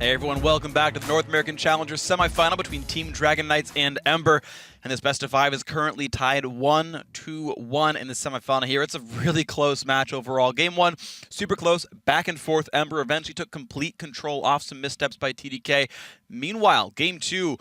Hey everyone, welcome back to the North American Challengers semifinal between Team Dragon Knights and Ember. And this best of 5 is currently tied 1-1 in the semifinal here. It's a really close match overall. Game 1, super close, back and forth. Ember eventually took complete control off some missteps by TDK. Meanwhile, Game 2,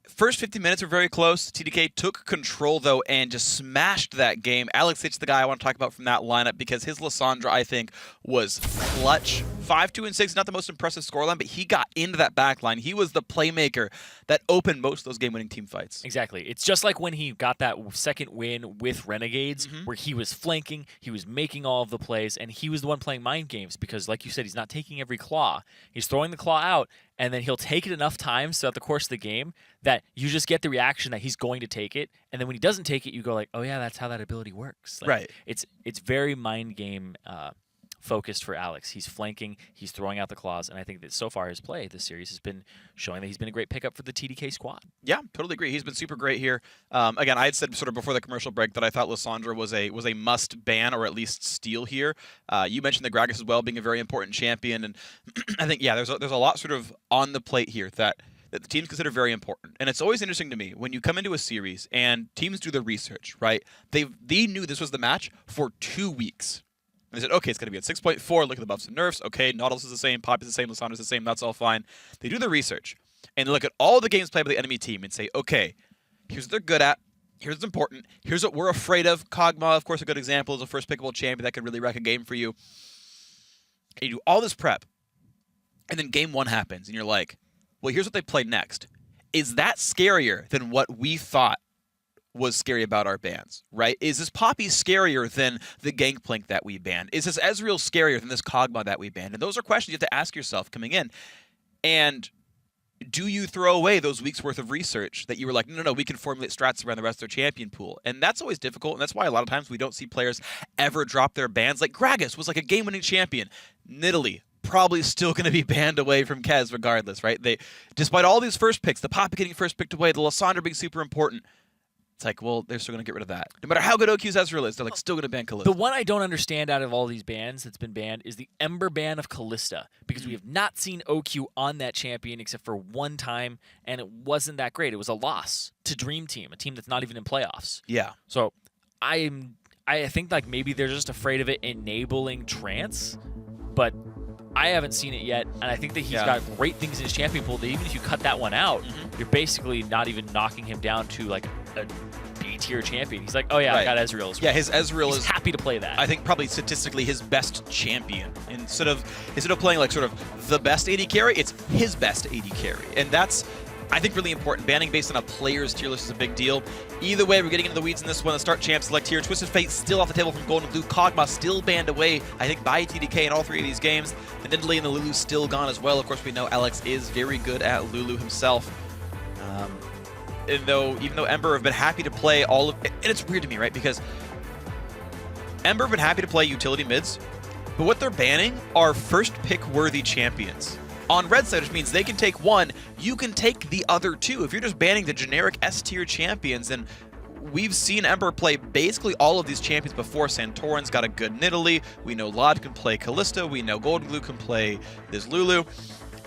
first 50 minutes were very close. TDK took control, though, and just smashed that game. Alex Hitch, the guy I want to talk about from that lineup, because his Lissandra, I think, was clutch. 5-2-6, not the most impressive scoreline, but he got into that back line. He was the playmaker that opened most of those game-winning team fights. Exactly. It's just like when he got that second win with Renegades, where he was flanking, he was making all of the plays, and he was the one playing mind games because, like you said, he's not taking every claw. He's throwing the claw out, and then he'll take it enough times throughout the course of the game that you just get the reaction that he's going to take it, and then when he doesn't take it, you go like, oh yeah, that's how that ability works. Like, right. It's very mind game focused for Alex. He's flanking, he's throwing out the claws, and I think that so far his play this series has been showing that he's been a great pickup for the TDK squad. Yeah, totally agree. He's been super great here. Again, I had said sort of before the commercial break that I thought Lissandra was a must ban or at least steal here. You mentioned the Gragas as well being a very important champion, and I think there's a lot sort of on the plate here that the teams consider very important. And it's always interesting to me when you come into a series and teams do the research, right? They knew this was the match for 2 weeks. And they said, okay, it's going to be at 6.4. Look at the buffs and nerfs. Okay, Nautilus is the same, Poppy is the same, Lissandra's the same. That's all fine. They do the research and look at all the games played by the enemy team and say, okay, here's what they're good at. Here's what's important. Here's what we're afraid of. Kog'Maw, of course, a good example, is a first pickable champion that could really wreck a game for you. And you do all this prep, and then game 1 happens, and you're like, well, here's what they play next. Is that scarier than what we thought was scary about our bans, right? Is this Poppy scarier than the Gangplank that we banned? Is this Ezreal scarier than this Kog'Maw that we banned? And those are questions you have to ask yourself coming in. And do you throw away those weeks' worth of research that you were like, no, we can formulate strats around the rest of their champion pool? And that's always difficult, and that's why a lot of times we don't see players ever drop their bans. Like Gragas was like a game-winning champion. Nidalee, probably still going to be banned away from Kez regardless, right? Despite all these first picks, the Poppy getting first picked away, the Lissandra being super important, it's like, well, they're still going to get rid of that. No matter how good OQ's Ezreal is, they're like still going to ban Kalista. The one I don't understand out of all these bans that's been banned is the Ember ban of Kalista, because we have not seen OQ on that champion except for one time, and it wasn't that great. It was a loss to Dream Team, a team that's not even in playoffs. Yeah. So I think like maybe they're just afraid of it enabling Trance, but I haven't seen it yet, and I think that he's got great things in his champion pool that even if you cut that one out, you're basically not even knocking him down to like a B-tier champion. He's like, oh yeah, I got Ezreal as well. Yeah, his Ezreal is happy to play that. I think probably statistically his best champion. Instead of playing like sort of the best AD carry, it's his best AD carry. And that's, I think, really important. Banning based on a player's tier list is a big deal. Either way, we're getting into the weeds in this one. The start champ select here. Twisted Fate still off the table from Gold and Blue. Kog'Maw still banned away, I think, by TDK in all 3 of these games. And Nidalee and the Lulu still gone as well. Of course, we know Alex is very good at Lulu himself. And even though Ember have been happy to play all of... And it's weird to me, right? Because Ember have been happy to play utility mids, but what they're banning are first pick worthy champions. On red side, which means they can take one, you can take the other two. If you're just banning the generic S-tier champions, then we've seen Ember play basically all of these champions before. Santorin's got a good Nidalee. We know Lod can play Kalista. We know Golden Glue can play this Lulu.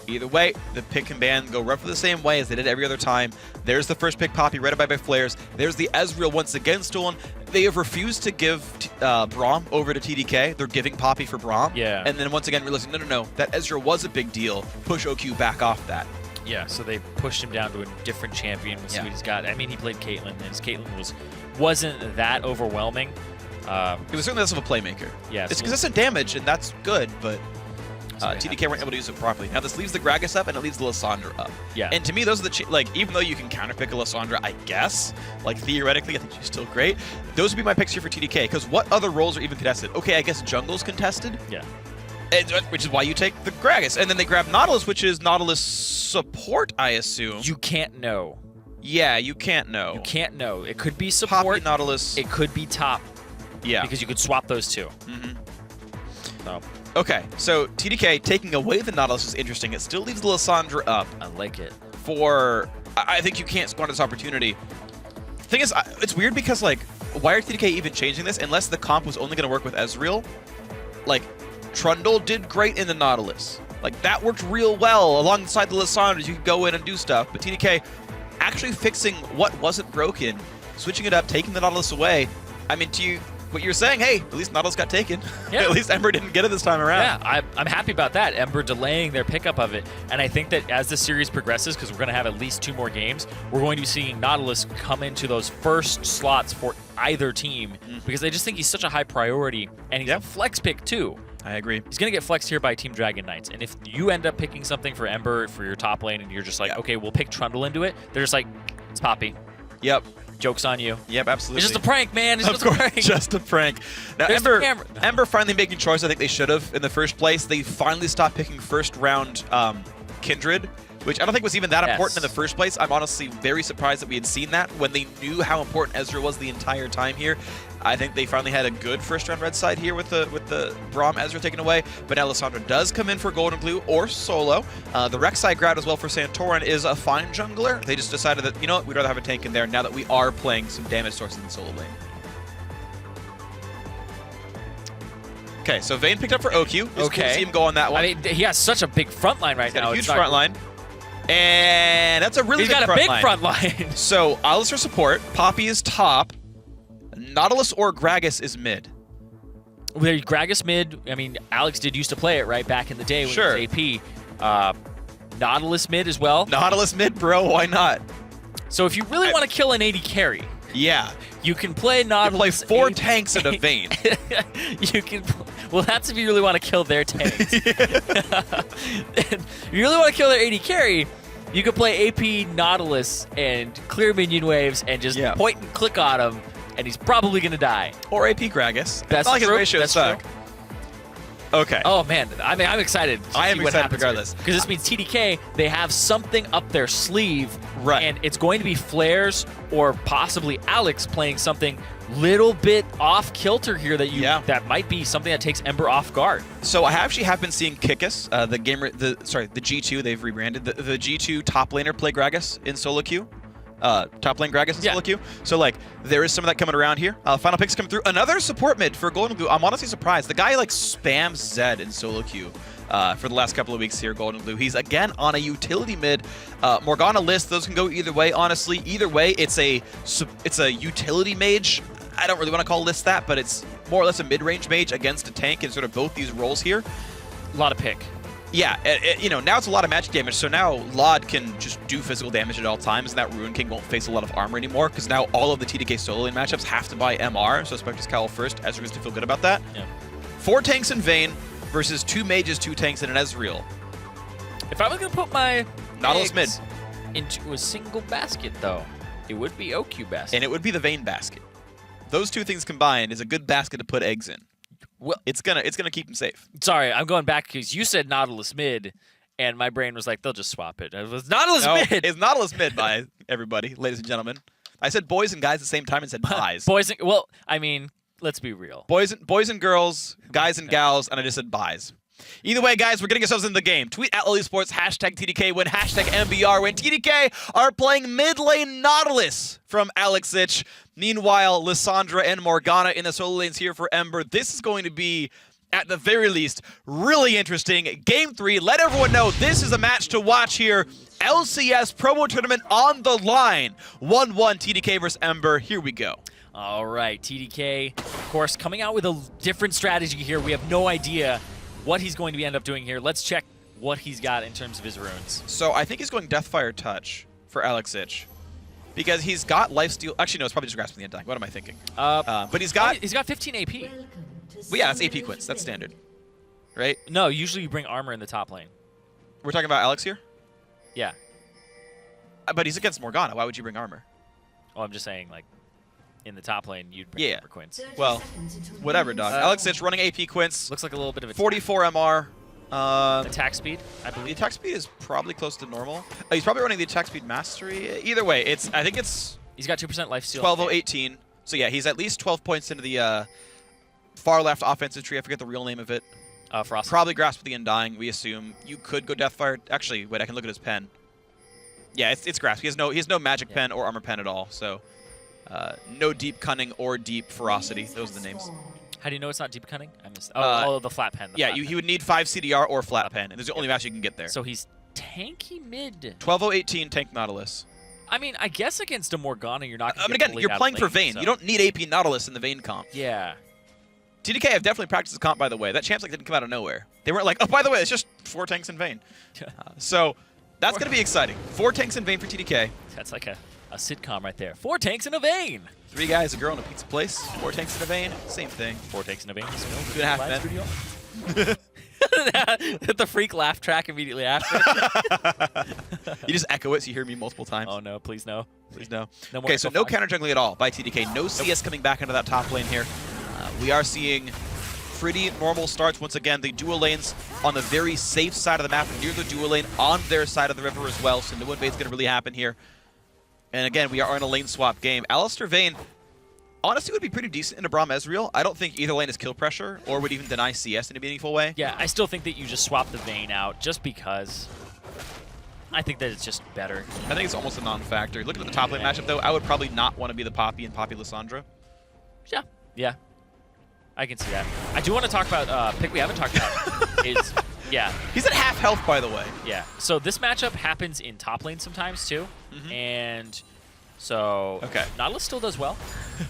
Either way, the pick and ban go roughly the same way as they did every other time. There's the first pick Poppy, read by Flares. There's the Ezreal once again stolen. They have refused to give Braum over to TDK. They're giving Poppy for Braum. Yeah. And then once again realizing, no, that Ezreal was a big deal. Push OQ back off that. Yeah, so they pushed him down to a different champion. We'll see what he's got. I mean, he played Caitlyn, and his Caitlyn wasn't that overwhelming. It was certainly less of a playmaker. Yeah, it's consistent damage, and that's good, but TDK weren't able to use it properly. Now this leaves the Gragas up, and it leaves the Lissandra up. Yeah. And to me, those are the even though you can counterpick a Lissandra, I guess, like theoretically, I think she's still great. Those would be my picks here for TDK, because what other roles are even contested? Okay, I guess jungle's contested. Yeah. Which is why you take the Gragas, and then they grab Nautilus, which is Nautilus support, I assume. You can't know. Yeah, you can't know. You can't know. It could be support. Poppy, Nautilus. It could be top. Yeah. Because you could swap those two. So. Okay, so TDK taking away the Nautilus is interesting. It still leaves the Lissandra up. I like it. I think you can't squander this opportunity. Thing is, it's weird because, like, why are TDK even changing this unless the comp was only going to work with Ezreal? Like, Trundle did great in the Nautilus. Like, that worked real well. Alongside the Lissandras, you could go in and do stuff. But TDK actually fixing what wasn't broken, switching it up, taking the Nautilus away. I mean, what you're saying, hey, at least Nautilus got taken. Yeah. At least Ember didn't get it this time around. Yeah, I'm happy about that. Ember delaying their pickup of it. And I think that as the series progresses, because we're going to have at least 2 more games, we're going to be seeing Nautilus come into those first slots for either team because I just think he's such a high priority, and he's a flex pick too. I agree. He's going to get flexed here by Team Dragon Knights. And if you end up picking something for Ember for your top lane and you're just like, okay, we'll pick Trundle into it, they're just like, it's Poppy. Yep. Joke's on you. Yep, absolutely. It's just a prank, man. It's of just course, a prank. just a prank. Now, Ember finally making choice I think they should have in the first place. They finally stopped picking first round Kindred, which I don't think was even that important in the first place. I'm honestly very surprised that we had seen that when they knew how important Ezreal was the entire time here. I think they finally had a good first round red side here with the Braum Ezreal taken away. But now Lissandra does come in for Golden Glue or solo. The Rek'Sai Grout as well for Santorin is a fine jungler. They just decided that, you know what, we'd rather have a tank in there now that we are playing some damage sources in the solo lane. Okay, so Vayne picked up for OQ. It's cool to see him go on that one. I mean, he has such a big front line right now. Got a huge front line. And that's a really big front line. He's got a big front line. So, Alistar support. Poppy is top. Nautilus or Gragas is mid. Well, Gragas mid. I mean, Alex did used to play it right back in the day when it was AP. Nautilus mid as well. Nautilus mid, bro. Why not? So if you really want to kill an AD carry, you can play Nautilus. You play 4 tanks in a Vayne. You can. Well, that's if you really want to kill their tanks. If you really want to kill their AD carry, you can play AP Nautilus and clear minion waves and just point and click on him, and he's probably going to die. Or AP Gragas. That's not like true. his ratios suck. True. Okay. Oh, man. I mean, I'm excited. I am excited regardless. Because this means TDK, they have something up their sleeve. Right. And it's going to be Flares or possibly Alex playing something little bit off kilter here that that might be something that takes Ember off guard. So I actually have been seeing Kikis, the G2, they've rebranded, the G2 top laner play Gragas in solo queue. Top lane Gragas in solo queue. So, like, there is some of that coming around here. Final picks coming through. Another support mid for Golden Glue. I'm honestly surprised. The guy, like, spams Zed in solo queue for the last couple of weeks here, Golden Glue. He's, again, on a utility mid. Morgana list, those can go either way, honestly. Either way, it's a utility mage. I don't really want to call list that, but it's more or less a mid-range mage against a tank in sort of both these roles here. A lot of pick. Yeah, you know, now it's a lot of magic damage, so now Laud can just do physical damage at all times, and that Ruin King won't face a lot of armor anymore, because now all of the TDK solo lane matchups have to buy MR, so Spectre's Cowl first. Ezreal gets to feel good about that. Yeah. 4 tanks in Vayne versus 2 mages, 2 tanks, and an Ezreal. If I was going to put my Nautilus mid into a single basket, though, it would be OQ basket. And it would be the Vayne basket. Those 2 things combined is a good basket to put eggs in. Well, it's gonna keep him safe. Sorry, I'm going back because you said Nautilus mid, and my brain was like, they'll just swap it. It was Nautilus mid. It's Nautilus mid by everybody, ladies and gentlemen. I said boys and guys at the same time and said buys. Well, I mean, let's be real. Boys and girls, guys and gals, and I just said buys. Either way, guys, we're getting ourselves in the game. Tweet at Esports, hashtag TDK win, hashtag MBR win. TDK are playing mid lane Nautilus from Alexich. Meanwhile, Lissandra and Morgana in the solo lanes here for Ember. This is going to be, at the very least, really interesting. Game 3, let everyone know this is a match to watch here. LCS promo tournament on the line. 1-1 TDK versus Ember. Here we go. All right, TDK, of course, coming out with a different strategy here. We have no idea what he's going to end up doing here. Let's check what he's got in terms of his runes. So I think he's going Deathfire Touch for Alexich. Because he's got Lifesteal. Actually, no, it's probably just Grasp of the Undying. What am I thinking? But he's got 15 AP. Well, yeah, that's AP quints. That's standard. Right? No, usually you bring armor in the top lane. We're talking about Alex here? Yeah. But he's against Morgana. Why would you bring armor? Oh, I'm just saying, like, in the top lane, you'd bring armor quints. Well, whatever, dog. Alexich running AP quints. Looks like a little bit of a 44 MR. Attack speed, I believe. The attack speed is probably close to normal. He's probably running the attack speed mastery. Either way, I think it's... He's got 2% life steal. 12-0-18. So yeah, he's at least 12 points into the far left offensive tree. I forget the real name of it. Frost. Probably Grasp of the Undying, we assume. You could go Deathfire. Actually, wait, I can look at his pen. Yeah, it's Grasp. He has no magic pen or armor pen at all. So no Deep Cunning or Deep Ferocity. Those are the names. How do you know it's not deep cutting? I missed. Oh, the flat pen. Yeah, he would need 5 CDR or flat pen, and there's the only match you can get there. So he's tanky mid. 12-0-18 tank Nautilus. I mean, I guess against a Morgana, you're not going to I mean, again, you're playing for Vayne. So. You don't need AP Nautilus in the Vayne comp. Yeah. TDK have definitely practiced the comp, by the way. That champs like didn't come out of nowhere. They weren't like, oh, by the way, it's just 4 tanks in Vayne. So that's going to be exciting. 4 tanks in Vayne for TDK. That's like a sitcom right there. 4 tanks in a Vayne. 3 guys, a girl, and a pizza place. 4 tanks in a Vayne, same thing. 4 tanks in a Vayne. 2.5 men. The freak laugh track immediately after. You just echo it so you hear me multiple times. Oh no, please no. Please no. No more Okay, so echo no fog. counter jungling at all by TDK. No CS coming back into that top lane here. We are seeing pretty normal starts once again. The dual lanes on the very safe side of the map, near the dual lane on their side of the river as well, so no invade's going to really happen here. And again, we are in a lane swap game. Alistair Vayne honestly would be pretty decent in a Braum Ezreal. I don't think either lane is kill pressure or would even deny CS in a meaningful way. Yeah, I still think that you just swap the Vayne out just because. I think that it's just better. I think it's almost a non-factor. Looking at the top lane matchup, though, I would probably not want to be the Poppy and Poppy Lissandra. Yeah. Yeah. I can see that. I do want to talk about pick we haven't talked about is He's at half health, by the way. Yeah. So this matchup happens in top lane sometimes too. And so Nautilus still does well.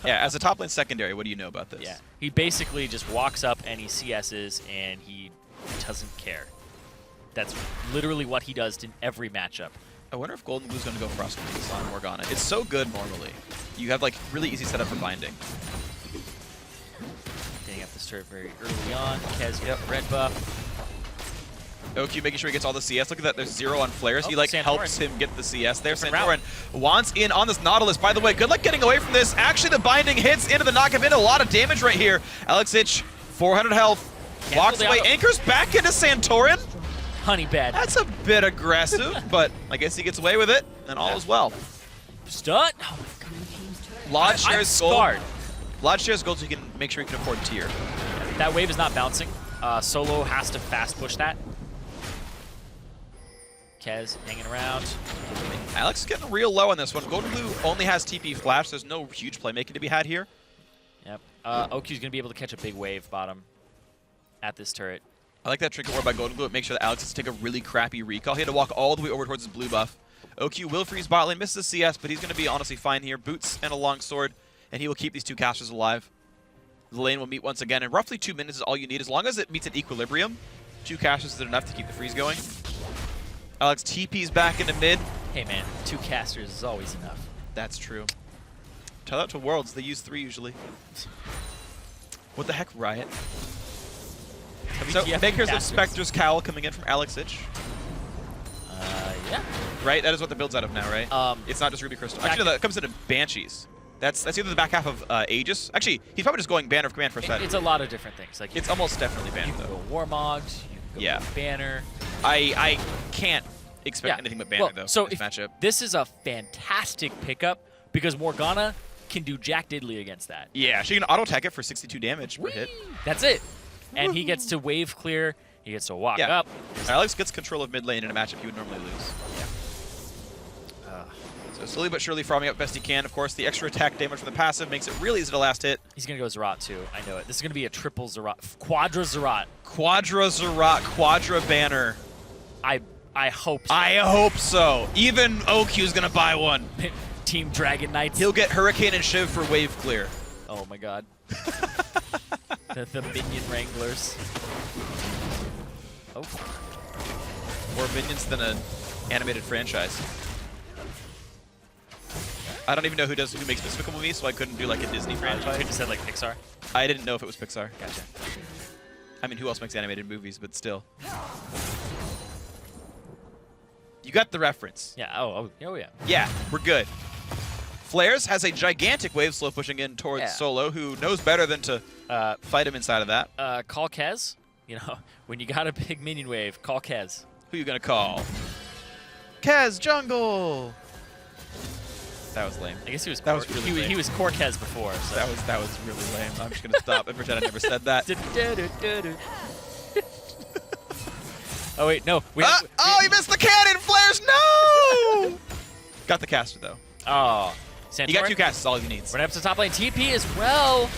Yeah, as a top lane secondary, what do you know about this? Yeah. He basically just walks up and he CS's and he doesn't care. That's literally what he does in every matchup. I wonder if Golden Blue's going to go Frost on Morgana. It's so good normally. You have like really easy setup for binding. Getting up this turret very early on. Kez gets the red buff. OQ making sure he gets all the CS. Look at that, there's 0 on flares. He like Santorin helps him get the CS there. Santorin wants in on this Nautilus. By the way, good luck getting away from this. Actually, the binding hits into the knockup in. A lot of damage right here. Alex Ich, 400 health. Walks away, anchors back into Santorin. Honey bad. That's a bit aggressive, but I guess he gets away with it, and all is well. Stun. Lodge shares gold. Scarred. Lodge shares gold so he can make sure he can afford tier. That wave is not bouncing. Solo has to fast push that. Kez hanging around. Alex is getting real low on this one. Golden Blue only has TP flash. There's no huge playmaking to be had here. Yep. OQ's going to be able to catch a big wave bottom at this turret. I like that trinket ward by Golden Blue. It makes sure that Alex has to take a really crappy recall. He had to walk all the way over towards his blue buff. OQ will freeze bot lane, misses the CS, but he's going to be honestly fine here. Boots and a long sword, and he will keep these 2 casters alive. The lane will meet once again, and roughly 2 minutes is all you need. As long as it meets an equilibrium, 2 casters is enough to keep the freeze going. Alex TP's back into mid. Hey man, 2 casters is always enough. That's true. Tell that to Worlds. They use 3 usually. What the heck, Riot? So, Makers of Spectre's Cowl coming in from Alex Ich. Yeah. Right? That is what the build's out of now, right? It's not just Ruby Crystal. Actually, no, that comes into Banshees. That's either the back half of Aegis. Actually, he's probably just going Banner of Command for a set. It's a lot of different things. Like it's almost definitely Banner, you can though. go Warmogs, you can go Banner. I can't expect anything but Banner, though, so in this matchup. This is a fantastic pickup because Morgana can do jack diddly against that. Yeah, she can auto-attack it for 62 damage per hit. That's it. And he gets to wave clear. He gets to walk up. Alex gets control of mid lane in a matchup he would normally lose. So slowly but surely farming up best he can. Of course, the extra attack damage from the passive makes it really easy to last hit. He's going to go Zerat, too. I know it. This is going to be a triple Zerat. Quadra Zerat. Quadra Zerat. Quadra Banner. I hope so. I hope so. Even OQ's going to buy one. Team Dragon Knights. He'll get Hurricane and Shiv for wave clear. Oh, my God. the Minion Wranglers. Oh. More minions than an animated franchise. I don't even know who makes Despicable Me, so I couldn't do like a Disney franchise. You could have said like Pixar. I didn't know if it was Pixar. Gotcha. I mean, who else makes animated movies? But still, you got the reference. Yeah. Oh yeah. Yeah, we're good. Flares has a gigantic wave slow pushing in towards Solo, who knows better than to fight him inside of that. Call Kez. You know, when you got a big minion wave, call Kez. Who you gonna call? Kez Jungle. That was lame. I guess he was. That was really lame. He was core Kez before. So. That was really lame. I'm just gonna stop and pretend I never said that. Oh wait, no. Oh, he missed the cannon! Flares, no! Got the caster though. Oh, Santorin? You got 2 casters, all you need. We're up to top lane TP as well.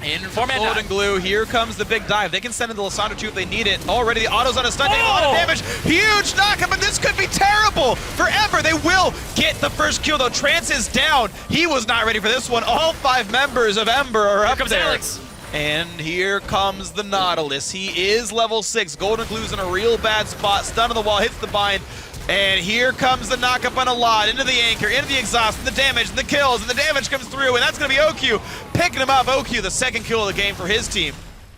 In for Golden Glue, here comes the big dive. They can send in the Lissandra too if they need it. Already the auto's on a stun, taking a lot of damage. Huge knockup, but this could be terrible for Ember. They will get the first kill though. Trance is down. He was not ready for this one. All 5 members of Ember are up there. Alex. And here comes the Nautilus. He is level 6. Golden Glue's in a real bad spot. Stun on the wall, hits the bind. And here comes the knockup on a lot, into the anchor, into the exhaust, and the damage, and the kills, and the damage comes through, and that's going to be OQ picking him up. OQ, the second kill of the game for his team.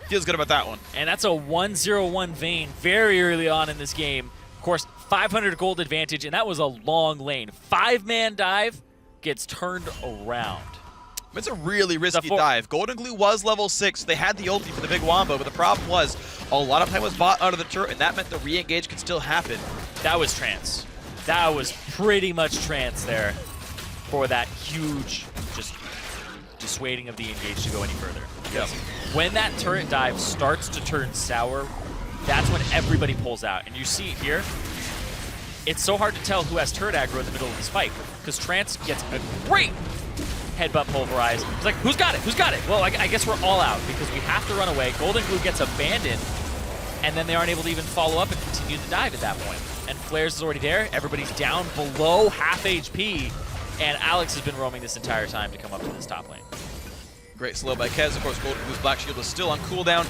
Feels good about that one. And that's a 1-0-1 Vayne very early on in this game. Of course, 500 gold advantage, and that was a long lane. 5-man dive gets turned around. It's a really risky dive. Golden Glue was level 6. They had the ulti for the big wombo, but the problem was a lot of time was bought out of the turret, and that meant the re-engage could still happen. That was trance. That was pretty much trance there for that huge just dissuading of the engage to go any further. Yep. When that turret dive starts to turn sour, that's when everybody pulls out. And you see it here, it's so hard to tell who has turret aggro in the middle of this fight, because Trance gets a great headbutt pulverize. He's like, who's got it? Who's got it? Well, I guess we're all out because we have to run away. Golden Glue gets abandoned, and then they aren't able to even follow up and continue the dive at that point. And Flares is already there. Everybody's down below half HP, and Alex has been roaming this entire time to come up to this top lane. Great slow by Kez. Of course, Golden Glue's Black Shield is still on cooldown.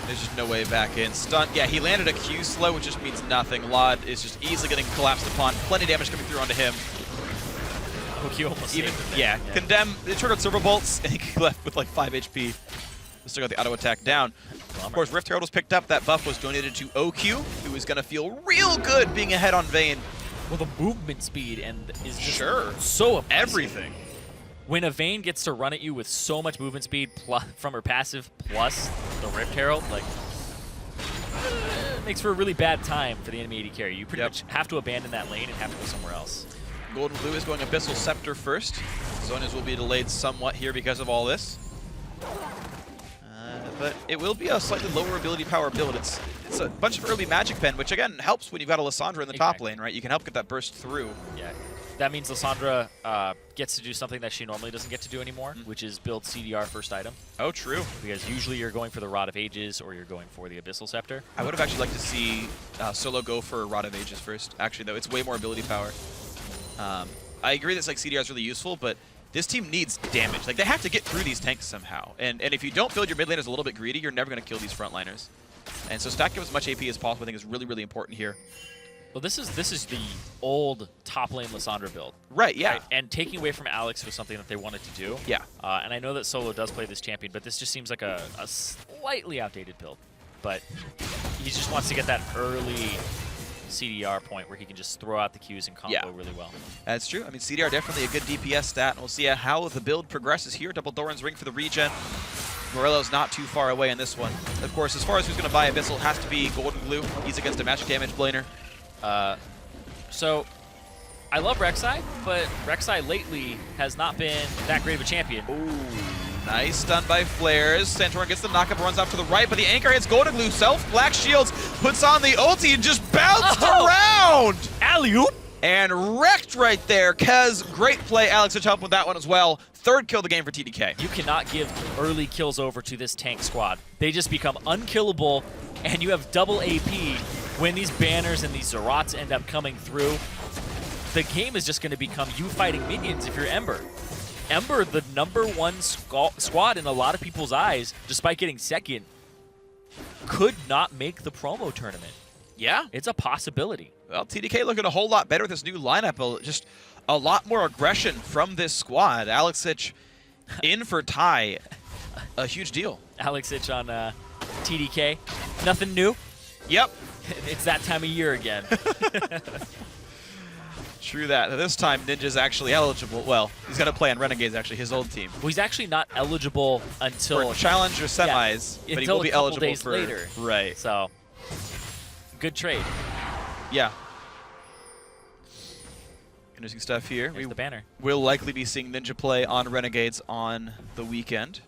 There's just no way back in. Stun. Yeah, he landed a Q slow, which just means nothing. Lod is just easily getting collapsed upon. Plenty of damage coming through onto him. Almost even yeah, Condemn, they triggered Server Bolts, and he left with like 5 HP. We still got the auto attack down. Of course, Rift Herald was picked up. That buff was donated to OQ, who is going to feel real good being ahead on Vayne. Well, the movement speed and is just so impressive. Everything. When a Vayne gets to run at you with so much movement speed plus, from her passive plus the Rift Herald, like, it makes for a really bad time for the enemy AD carry. You pretty much have to abandon that lane and have to go somewhere else. Golden Glue is going Abyssal Scepter first. Zonas will be delayed somewhat here because of all this. But it will be a slightly lower ability power build. It's a bunch of early Magic Pen, which again helps when you've got a Lissandra in the top lane, right? You can help get that burst through. Yeah, that means Lissandra gets to do something that she normally doesn't get to do anymore, which is build CDR first item. Oh, true. Because usually you're going for the Rod of Ages or you're going for the Abyssal Scepter. I would have actually liked to see Solo go for Rod of Ages first. Actually, though, it's way more ability power. I agree that like CDR is really useful, but this team needs damage. Like, they have to get through these tanks somehow. And if you don't build your mid laners a little bit greedy, you're never going to kill these frontliners. And so stacking up as much AP as possible, I think, is really, really important here. Well, this is the old top lane Lissandra build. Right, yeah. Right? And taking away from Alex was something that they wanted to do. Yeah. And I know that Solo does play this champion, but this just seems like a slightly outdated build. But he just wants to get that early CDR point where he can just throw out the Qs and combo really well. That's true. I mean, CDR definitely a good DPS stat, and we'll see how the build progresses here. Double Doran's Ring for the regen. Morello's not too far away in this one. Of course, as far as who's going to buy Abyssal, it has to be Golden Glue. He's against a magic damage blaner. So, I love Rek'Sai, but Rek'Sai lately has not been that great of a champion. Ooh, nice stun by Flares. Santorin gets the knockup, runs off to the right, but the anchor hits Golden Glue. Self Black Shields, puts on the ulti, and just bounced around! Alley-oop! And wrecked right there. Kez, great play. Alex Hitch helped with that one as well. Third kill of the game for TDK. You cannot give early kills over to this tank squad. They just become unkillable, and you have double AP when these banners and these Zarats end up coming through. The game is just going to become you fighting minions if you're Ember. Ember, the #1 squad in a lot of people's eyes, despite getting second, could not make the promo tournament. Yeah. It's a possibility. Well, TDK looking a whole lot better with this new lineup. Just a lot more aggression from this squad. Alex Hitch in for Ty. A huge deal. Alex Hitch on TDK. Nothing new. Yep. It's that time of year again. True that. This time, Ninja's actually eligible. Well, he's going to play on Renegades, actually, his old team. Well, he's actually not eligible until... For challenge or semis, but he will be eligible days for... later. Right. So, good trade. Yeah. Interesting stuff here. There's the banner. We'll likely be seeing Ninja play on Renegades on the weekend.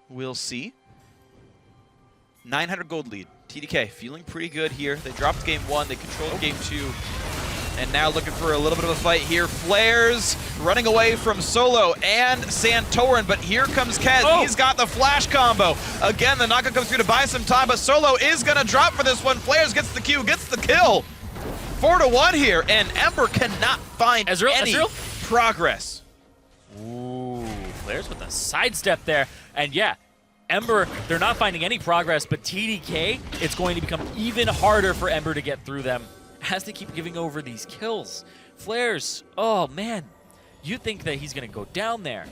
We'll see. 900 gold lead. TDK feeling pretty good here. They dropped game 1. They controlled game 2. And now looking for a little bit of a fight here. FLICKR's running away from Solo and Santorin, but here comes Kez. Oh. He's got the flash combo. Again, the knockout comes through to buy some time, but Solo is gonna drop for this one. FLICKR gets the Q, gets the kill. 4-1 here, and Ember cannot find any progress. Ooh, FLICKR's with a sidestep there. And yeah, Ember, they're not finding any progress, but TDK, it's going to become even harder for Ember to get through them as they keep giving over these kills. FLICKR's, oh man, you think that he's going to go down there.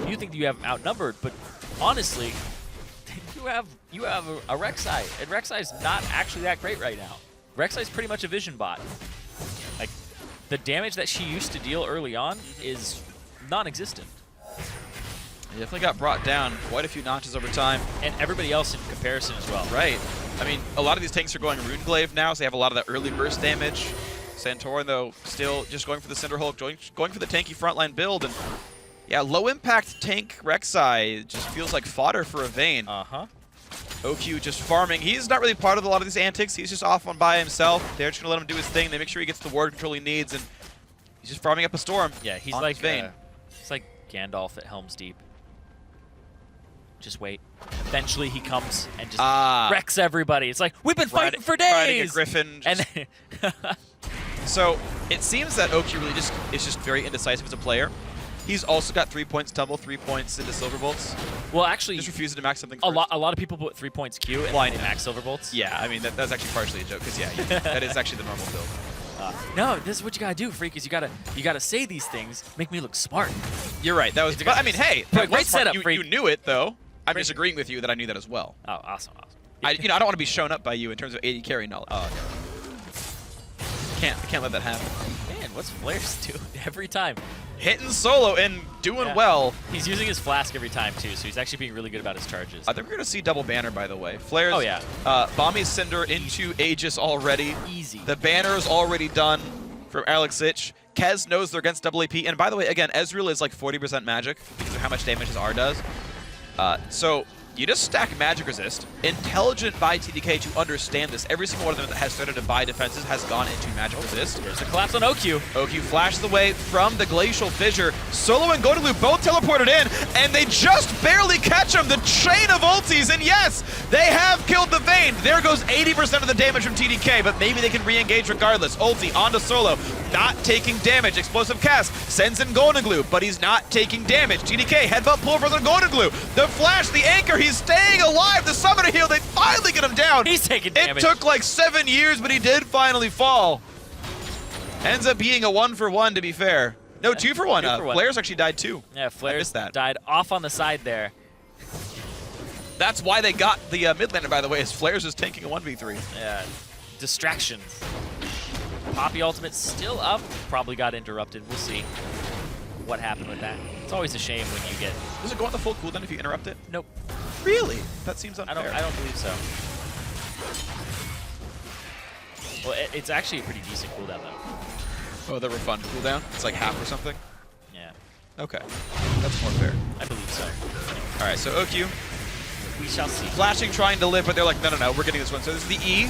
You think you have him outnumbered, but honestly, you have a Rek'Sai, and Rek'Sai's not actually that great right now. Rek'Sai's pretty much a vision bot. Like, the damage that she used to deal early on is non-existent. He definitely got brought down quite a few notches over time. And everybody else in comparison as well. Right. I mean, a lot of these tanks are going Runeglaive now, so they have a lot of that early burst damage. Santorin, though, still just going for the Cinderhulk, going for the tanky frontline build. And yeah, low-impact tank Rek'Sai just feels like fodder for a Vayne. Uh-huh. OQ just farming. He's not really part of a lot of these antics. He's just off on by himself. They're just going to let him do his thing. They make sure he gets the ward control he needs, and he's just farming up a storm. Yeah, he's like Gandalf at Helm's Deep. Just wait. Eventually he comes and just wrecks everybody. It's like, we've been fighting for days! Riding a griffin. And so it seems that OQ really is just very indecisive as a player. He's also got 3 points tumble, 3 points into Silverbolts. Well, actually, just refusing to max something first. A lot of people put 3 points Q and max Silverbolts. Yeah, I mean, that's actually partially a joke, because yeah, that is actually the normal build. No, this is what you gotta do, Freak, is you gotta say these things, make me look smart. You're right, that was, but I mean, hey, great setup, Freak. You knew it, though. I'm just agreeing with you that I knew that as well. Oh, awesome. I don't want to be shown up by you in terms of AD carry knowledge. Oh, okay. Can't let that happen. Man, what's FLICKR's doing every time? Hitting Solo and doing well. He's using his flask every time, too, so he's actually being really good about his charges. I think we're going to see double banner, by the way. FLICKR's oh, yeah. Bomby Cinder into Aegis already. Easy. The banner is already done from Alex Ich. Kez knows they're against double AP. And by the way, again, Ezreal is like 40% magic because of how much damage his R does. So you just stack magic resist. Intelligent by TDK to understand this. Every single one of them that has started to buy defenses has gone into magic resist. There's the collapse on OQ. OQ flashes away from the Glacial Fissure. Solo and Godalu both teleported in, and they just barely catch him. The chain of ultis, and yes, they have killed the Vayne. There goes 80% of the damage from TDK, but maybe they can re-engage regardless. Ulti onto Solo, not taking damage. Explosive cast sends in Godalu, but he's not taking damage. TDK headbutt pull for the Godalu. The flash, the anchor, he's staying alive. The summoner heal, they finally get him down. He's taking damage. It took like 7 years, but he did finally fall. Ends up being a 1-for-1, to be fair. No, 2-for-1. FLICKR's actually died too. Yeah, FLICKR's died off on the side there. That's why they got the mid laner, by the way, is FLICKR's is tanking a 1v3. Yeah, distractions. Poppy ultimate still up. Probably got interrupted. We'll see what happened with that. It's always a shame when you get... Does it go on the full cooldown if you interrupt it? Nope. Really? That seems unfair. I don't believe so. Well, it's actually a pretty decent cooldown, though. Oh, the refund cooldown? It's like half or something? Yeah. Okay. That's more fair. I believe so. All right, so OQ. We shall see. Flashing, trying to live, but they're like, no, we're getting this one. So this is the E.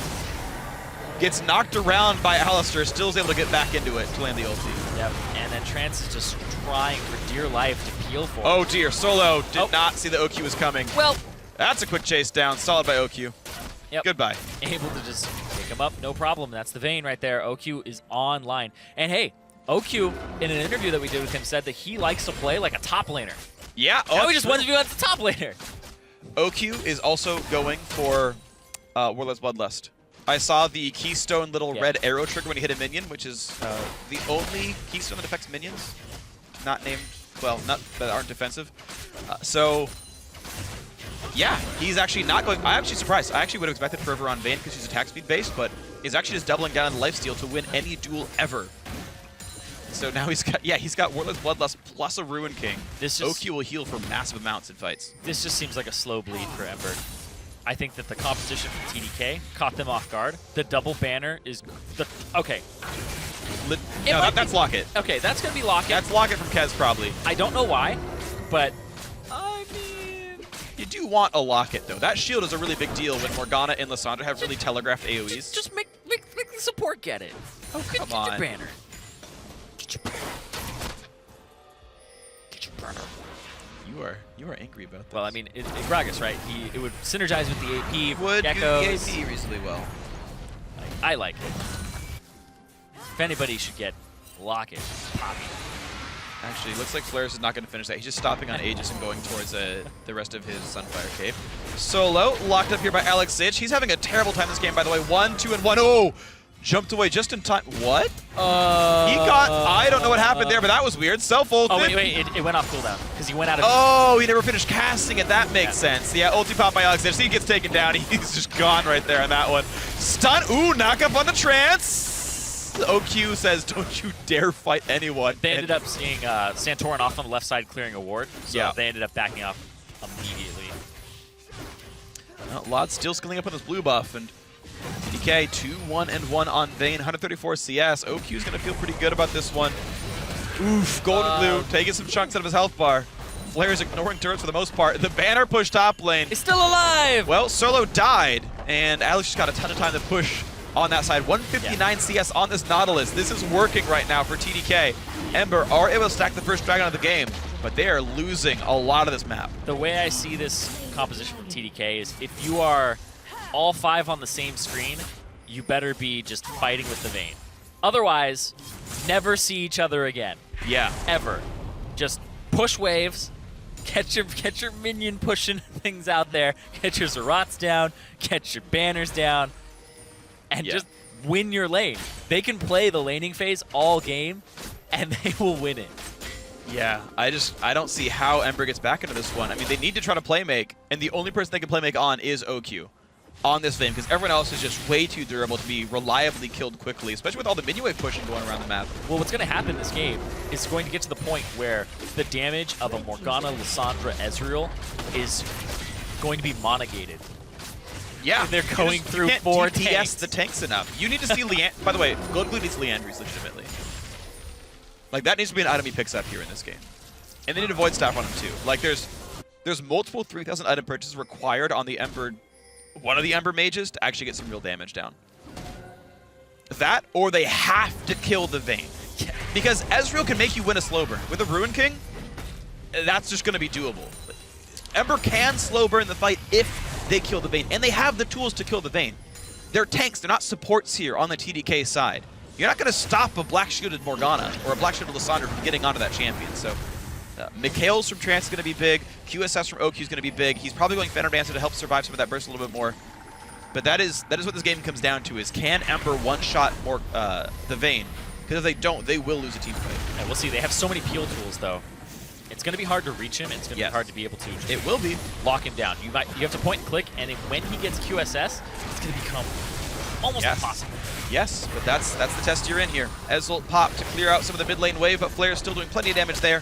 Gets knocked around by Alistair, still is able to get back into it to land the ulti. Yep, and then Trance is just trying for dear life to peel for him. Oh dear, Solo did not see the OQ was coming. Well, that's a quick chase down, solid by OQ. Yep. Goodbye. Able to just pick him up, no problem. That's the Vayne right there. OQ is online. And hey, OQ, in an interview that we did with him, said that he likes to play like a top laner. Yeah. Now he just wants to do that as a top laner. OQ is also going for Warlord's Bloodlust. I saw the Keystone little red arrow trigger when he hit a minion, which is the only Keystone that affects minions. Not named, well, not that aren't defensive. So, yeah, he's actually not going. I'm actually surprised. I actually would have expected Fervor on Vayne because he's attack speed based, but is actually just doubling down on lifesteal to win any duel ever. So now he's got Warlord's Bloodlust plus a Ruin King. OQ will heal for massive amounts in fights. This just seems like a slow bleed for Ember. I think that the competition from TDK caught them off guard. The double banner is okay. No, that's Locket. Okay, that's gonna be Locket. That's Locket from Kez probably. I don't know why, but I mean, you do want a Locket though. That shield is a really big deal when Morgana and Lissandra have really telegraphed AoEs. Just make the support get it. Oh, come Get on. your banner. Get your banner. Get your banner. You are angry about this. Well, I mean, Gragas, right? It would synergize with the AP. Would Geckos. use the AP reasonably well. I like it. If anybody should get Locket, Poppy. Actually, looks like Flares is not going to finish that. He's just stopping on Aegis and going towards the rest of his Sunfire Cave. Solo, locked up here by Alex Sich. He's having a terrible time this game, by the way. 1, 2, and 1. Oh! Jumped away just in time. What? He got... I don't know what happened there, but that was weird. Self-ulted. Oh, wait. It went off cooldown because he went out of... Oh, he never finished casting it. That makes sense. Yeah, ulti pop by Alex Sich. He gets taken down. He's just gone right there on that one. Stun. Ooh, knock up on the trance. OQ says, don't you dare fight anyone. They ended up seeing Santorin off on the left side clearing a ward, so yeah. they ended up backing off immediately. Well, Lod still skilling up on this blue buff, and TDK 2-1-1 on Vayne, 134 CS. OQ's going to feel pretty good about this one. Oof, golden blue, taking some chunks out of his health bar. Flair's ignoring turrets for the most part. The banner push top lane. It's still alive! Well, Solo died, and Alex just got a ton of time to push on that side. 159 CS on this Nautilus. This is working right now for TDK. Ember are able to stack the first dragon of the game, but they are losing a lot of this map. The way I see this composition from TDK is if you are all 5 on the same screen, you better be just fighting with the Vayne. Otherwise, never see each other again. Yeah. Ever. Just push waves, get your minion pushing things out there, get your Zarats down, get your banners down, and just win your lane. They can play the laning phase all game, and they will win it. Yeah, I don't see how Ember gets back into this one. I mean, they need to try to play make, and the only person they can play make on is OQ on this Vayne, because everyone else is just way too durable to be reliably killed quickly, especially with all the minion wave pushing going around the map. Well, what's going to happen this game is going to get to the point where the damage of a Morgana, Lissandra, Ezreal is going to be monogated. Yeah, they're going through 4 tanks. the tanks enough. You need to see By the way, Gold Blue needs Leandries legitimately. Like, that needs to be an item he picks up here in this game. And they need a Void Staff on him too. Like, there's multiple 3,000 item purchases required on the Ember, one of the Ember mages, to actually get some real damage down. That, or they have to kill the Vayne. Because Ezreal can make you win a slow burn. With a Ruin King, that's just going to be doable. Ember can slow burn the fight if they kill the Vayne, and they have the tools to kill the Vayne. They're tanks, they're not supports here on the TDK side. You're not going to stop a Black Shielded Morgana or a Black Shielded Lissandra from getting onto that champion. So, Mikhail's from Trance is going to be big. QSS from OQ is going to be big. He's probably going Phantom Dancer to help survive some of that burst a little bit more. But that is what this game comes down to: is can Ember one-shot the Vayne? Because if they don't, they will lose a team fight. Yeah, we'll see. They have so many peel tools, though. It's going to be hard to reach him. It's going to be hard to be able to just it will be lock him down. You have to point and click, and when he gets QSS, it's going to become almost impossible. Yes, but that's the test you're in here. Ezreal popped to clear out some of the mid lane wave, but Flair's still doing plenty of damage there.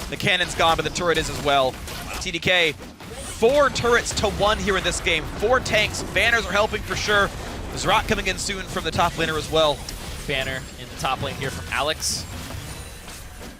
The cannon's gone, but the turret is as well. TDK, 4 turrets to 1 here in this game. 4 tanks. Banners are helping for sure. Zrat coming in soon from the top laner as well. Banner in the top lane here from Alex.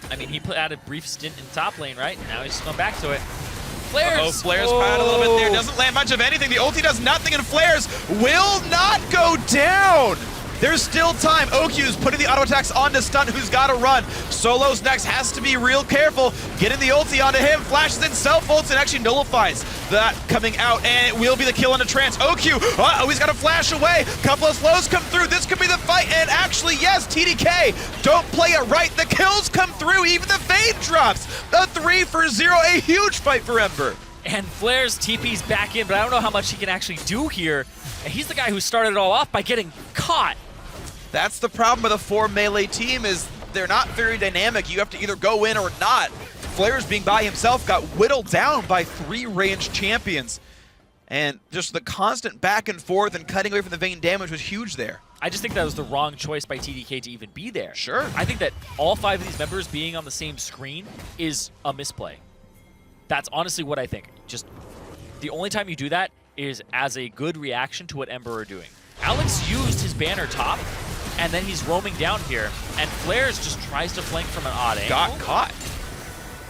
I mean, he had a brief stint in top lane, right? Now he's just going back to it. Flares! Flares pad a little bit there. Doesn't land much of anything. The ulti does nothing, and Flares will not go down. There's still time. OQ's putting the auto attacks onto Stun, who's got to run. Solo's next, has to be real careful. Getting the ulti onto him, flashes in, self-ults, and actually nullifies that coming out, and it will be the kill onto Trance. OQ, he's got to flash away. Couple of slows come through. This could be the fight, and actually, yes, TDK don't play it right. The kills come through. Even the Vayne drops. A 3 for 0, a huge fight for Ember. And Flair's TP's back in, but I don't know how much he can actually do here. And he's the guy who started it all off by getting caught. That's the problem with a 4 melee team, is they're not very dynamic. You have to either go in or not. Flair's being by himself got whittled down by 3 ranged champions. And just the constant back and forth and cutting away from the Vayne damage was huge there. I just think that was the wrong choice by TDK to even be there. Sure. I think that all 5 of these members being on the same screen is a misplay. That's honestly what I think. Just the only time you do that is as a good reaction to what Ember are doing. Alex used his banner top, and then he's roaming down here, and Flares just tries to flank from an odd angle. Got caught.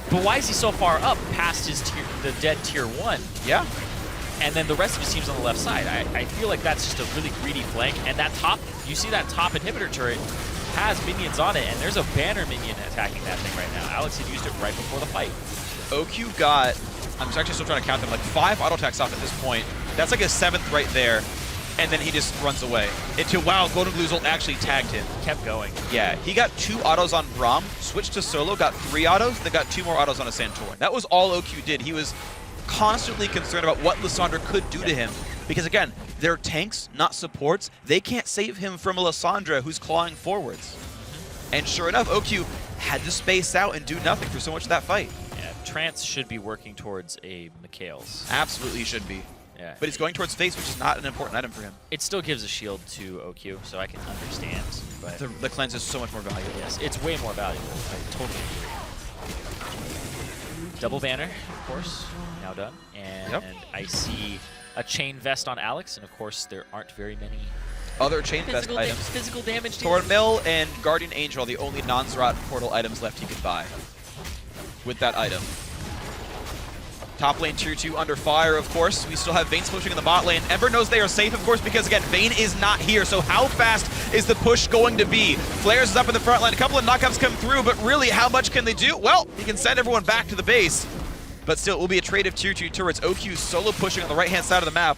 But why is he so far up past his the dead tier 1? Yeah. And then the rest of his team's on the left side. I feel like that's just a really greedy flank. And that top, you see that top inhibitor turret has minions on it, and there's a banner minion attacking that thing right now. Alex had used it right before the fight. OQ got, I'm actually still trying to count them, like 5 auto attacks off at this point. That's like a 7th right there. And then he just runs away. Into, wow, Golden Blue's ult actually tagged him. Kept going. Yeah, he got 2 autos on Braum, switched to solo, got 3 autos, then got 2 more autos on a Santorin. That was all OQ did. He was constantly concerned about what Lissandra could do to him. Because again, they're tanks, not supports. They can't save him from a Lissandra who's clawing forwards. And sure enough, OQ had to space out and do nothing for so much of that fight. Yeah, Trance should be working towards a Mikhail's. Absolutely he should be. Yeah. But he's going towards face, which is not an important item for him. It still gives a shield to OQ, so I can understand. But The cleanse is so much more valuable. yes, it's way more valuable. I totally agree. Double banner, of course, now done. And I see a chain vest on Alex, and of course there aren't very many Other chain vest items. Physical damage. Torn Mill and Guardian Angel are the only non-Zerat portal items left he could buy with that item. Top lane tier 2 under fire, of course. We still have Vayne pushing in the bot lane. Ember knows they are safe, of course, because, again, Vayne is not here. So how fast is the push going to be? Flares is up in the front line. A couple of knockouts come through, but really, how much can they do? Well, he can send everyone back to the base. But still, it will be a trade of tier 2 turrets. OQ solo pushing on the right-hand side of the map.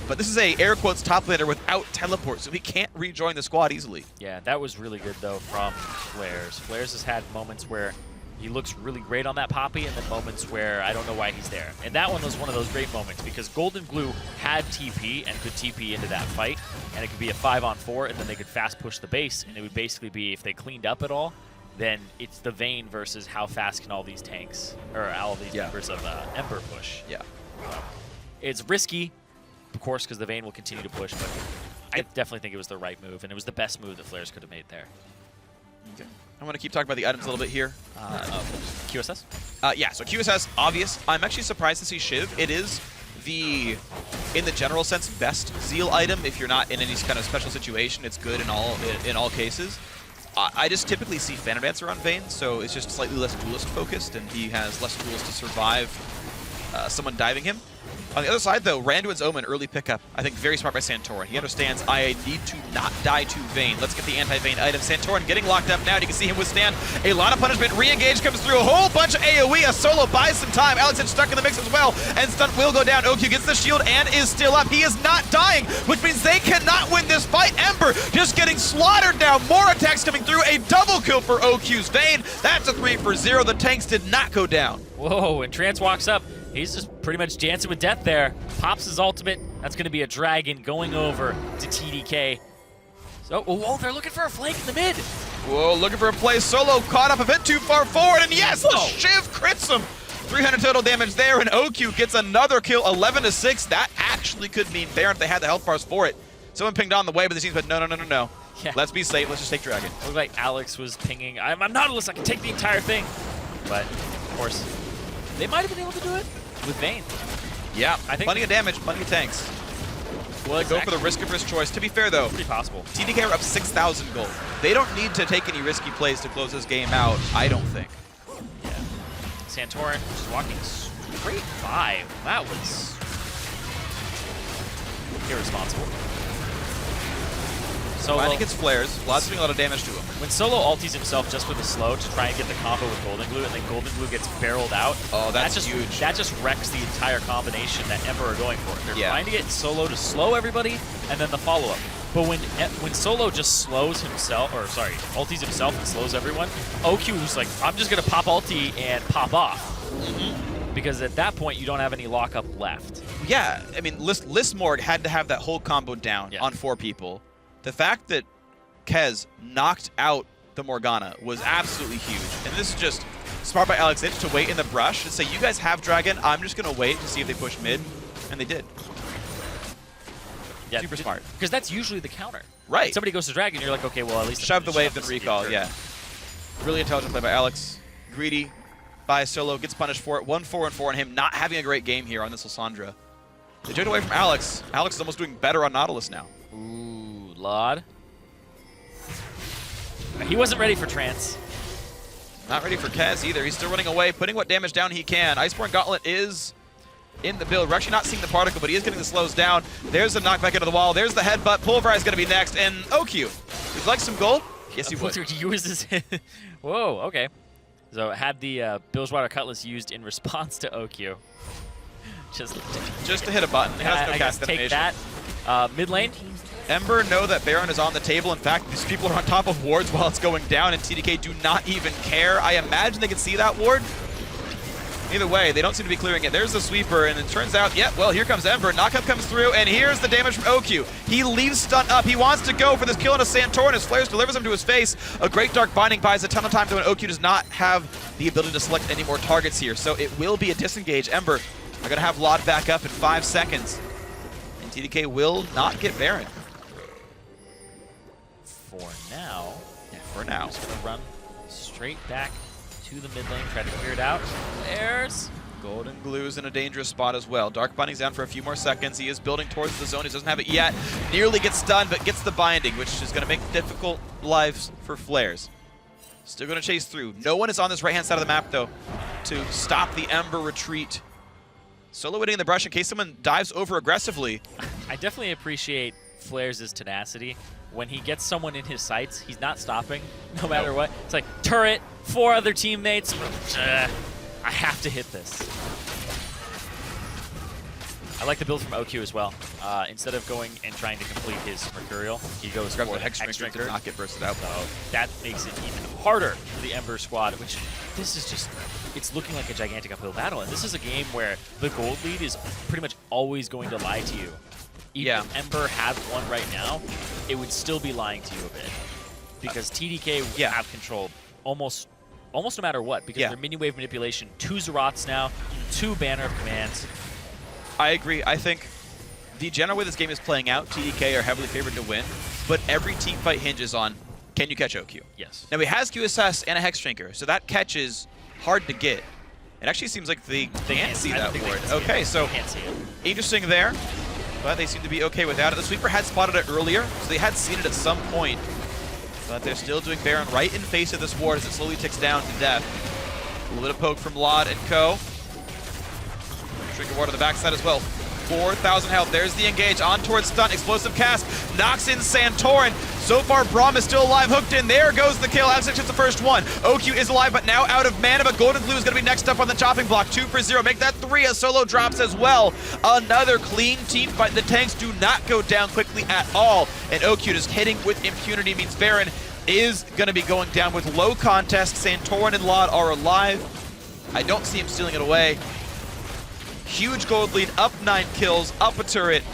But this is a air quotes top laner without teleport, so he can't rejoin the squad easily. Yeah, that was really good, though, from Flares. Flares has had moments where he looks really great on that Poppy, and then moments where I don't know why he's there. And that one was one of those great moments, because Golden Blue had TP and could TP into that fight, and it could be a 5-on-4, and then they could fast push the base, and it would basically be, if they cleaned up at all, then it's the Vayne versus how fast can all these tanks, or all these members of Ember push. Yeah. It's risky, of course, because the Vayne will continue to push, but I definitely think it was the right move, and it was the best move that Flares could have made there. Okay. I want to keep talking about the items a little bit here. QSS? Yeah, so QSS, obvious. I'm actually surprised to see Shiv. It is the, in the general sense, best Zeal item. If you're not in any kind of special situation, it's good in all cases. I just typically see Phantom Dancer on Vayne, so it's just slightly less duelist focused, and he has less tools to survive someone diving him. On the other side, though, Randuin's Omen, early pickup. I think very smart by Santorin. He understands, I need to not die to Vayne. Let's get the anti-Vayne item. Santorin getting locked up now. You can see him withstand a lot of punishment. Re-engage comes through. A whole bunch of AoE. A solo buys some time. Alex is stuck in the mix as well. And stun will go down. OQ gets the shield and is still up. He is not dying, which means they cannot win this fight. Ember just getting slaughtered now. More attacks coming through. A double kill for OQ's Vayne. That's a 3-for-0. The tanks did not go down. Whoa, and Trance walks up. He's just pretty much dancing with death there. Pops his ultimate. That's going to be a dragon going over to TDK. So, whoa, they're looking for a flank in the mid. Whoa, looking for a play. Solo caught up a bit too far forward, and yes, the Shiv crits him. 300 total damage there, and OQ gets another kill, 11-6. That actually could mean Baron if they had the health bars for it. Someone pinged on the way, but the team said, no. Yeah. Let's be safe. Let's just take Dragon. Looked like Alex was pinging. I'm Nautilus. I can take the entire thing. But, of course, they might have been able to do it with Vayne. Yeah, I think plenty of damage, plenty of tanks. Well, Go for the risk of risk choice. To be fair, though, pretty possible. TDK are up 6,000 gold. They don't need to take any risky plays to close this game out, I don't think. Yeah. Santorin just walking straight by. That was irresponsible. Solo Finding its flares, Vlad's doing a lot of damage to him. When Solo ulties himself just with a slow to try and get the combo with Golden Glue, and then Golden Glue gets barreled out. Oh, that's just huge. That just wrecks the entire combination that Ember are going for. They're trying to get Solo to slow everybody, and then the follow-up. But when Solo just slows himself, or sorry, ulties himself and slows everyone, OQ's like, I'm just gonna pop ulti and pop off. Because at that point, you don't have any lockup left. Yeah, I mean, Listmorg had to have that whole combo down on 4 people. The fact that Kez knocked out the Morgana was absolutely huge. And this is just smart by Alex Itch to wait in the brush and say, you guys have Dragon, I'm just going to wait to see if they push mid. And they did. Yeah, super smart. Because that's usually the counter. Right. Somebody goes to Dragon, you're like, okay, well, at least shove the wave, then recall, yeah. Really intelligent play by Alex. Greedy by Solo, gets punished for it. 1-4-4 on him, not having a great game here on this Lissandra. They took it away from Alex. Alex is almost doing better on Nautilus now. Ooh, Lod. He wasn't ready for Trance. Not ready for Kez either. He's still running away, putting what damage down he can. Iceborne Gauntlet is in the build. We're actually not seeing the particle, but he is getting the slows down. There's the knockback into the wall. There's the headbutt. Pulverize going to be next. And OQ, would you like some gold? Yes, you would. Use this. Whoa, okay. So had the Bilgewater Cutlass used in response to OQ. Just to hit a button. It has no I cast guess take animation. that. Mid lane. Ember know that Baron is on the table. In fact, these people are on top of wards while it's going down, and TDK do not even care. I imagine they can see that ward. Either way, they don't seem to be clearing it. There's the sweeper, and it turns out, yeah, well, here comes Ember. Knockup comes through, and here's the damage from OQ. He leaves stun up. He wants to go for this kill on a Santorin as Flares delivers him to his face. A great Dark Binding buys a ton of time, though, and OQ does not have the ability to select any more targets here. So it will be a disengage. Ember are going to have Laud back up in 5 seconds. And TDK will not get Baron. For now. Yeah, for now. Just going to run straight back to the mid lane, try to clear it out. There's Golden Glue's in a dangerous spot as well. Dark Binding's down for a few more seconds. He is building towards the zone. He doesn't have it yet. Nearly gets stunned, but gets the binding, which is going to make difficult lives for Flares. Still going to chase through. No one is on this right-hand side of the map, though, to stop the Ember retreat. Solo waiting in the brush in case someone dives over aggressively. I definitely appreciate Flares' tenacity. When he gets someone in his sights, he's not stopping, no matter what. It's like, turret, 4 other teammates. I have to hit this. I like the build from OQ as well. Instead of going and trying to complete his Mercurial, he goes for the Hex Drinker to not get bursted out. So that makes it even harder for the Ember squad, which this is just, it's looking like a gigantic uphill battle. And this is a game where the gold lead is pretty much always going to lie to you. Even if Ember had one right now, it would still be lying to you a bit. Because TDK would have control almost no matter what, because they're mini wave manipulation, 2 Zeroths now, 2 Banner of Commands. I agree. I think the general way this game is playing out, TDK are heavily favored to win, but every team fight hinges on, can you catch OQ? Yes. Now he has QSS and a Hex Drinker, so that catch is hard to get. It actually seems like they can't see that ward. Okay, so interesting there. But they seem to be okay without it. The sweeper had spotted it earlier, so they had seen it at some point. But they're still doing Baron right in face of this ward as it slowly ticks down to death. A little bit of poke from Laud and Co. Drinking ward on the backside as well. 4,000 health. There's the engage. On towards stun. Explosive cast. Knocks in Santorin. So far, Braum is still alive. Hooked in. There goes the kill. Alex gets the first one. OQ is alive, but now out of mana. But Golden Glue is going to be next up on the chopping block. 2 for 0. Make that 3 as Solo drops as well. Another clean team fight. The tanks do not go down quickly at all. And OQ just hitting with impunity means Baron is going to be going down with low contest. Santorin and Laud are alive. I don't see him stealing it away. Huge gold lead, up 9 kills, up a turret,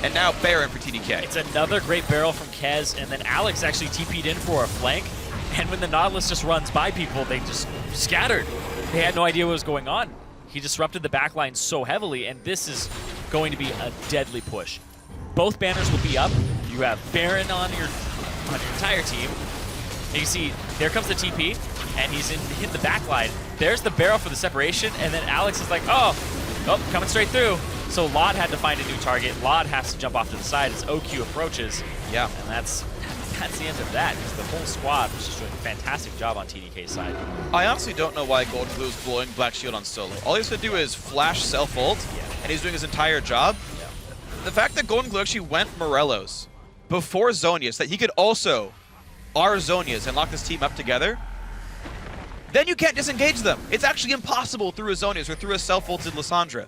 and now Baron for TDK. It's another great barrel from Kez, and then Alex actually TP'd in for a flank, and when the Nautilus just runs by people, they just scattered. They had no idea what was going on. He disrupted the backline so heavily, and this is going to be a deadly push. Both banners will be up. You have Baron on your entire team. And you see, there comes the TP, and he's in the backline. There's the barrel for the separation, and then Alex is like, oh, coming straight through. So Laud had to find a new target. Laud has to jump off to the side as OQ approaches. Yeah. And that's the end of that, because the whole squad was just doing a fantastic job on TDK's side. I honestly don't know why Golden Glue is blowing Black Shield on Solo. All he has to do is flash self-ult, and he's doing his entire job. Yeah. The fact that Golden Glue actually went Morelos before Zonius, that he could also R Zonius and lock this team up together, then you can't disengage them. It's actually impossible through a Zonius or through a self-ulted Lissandra.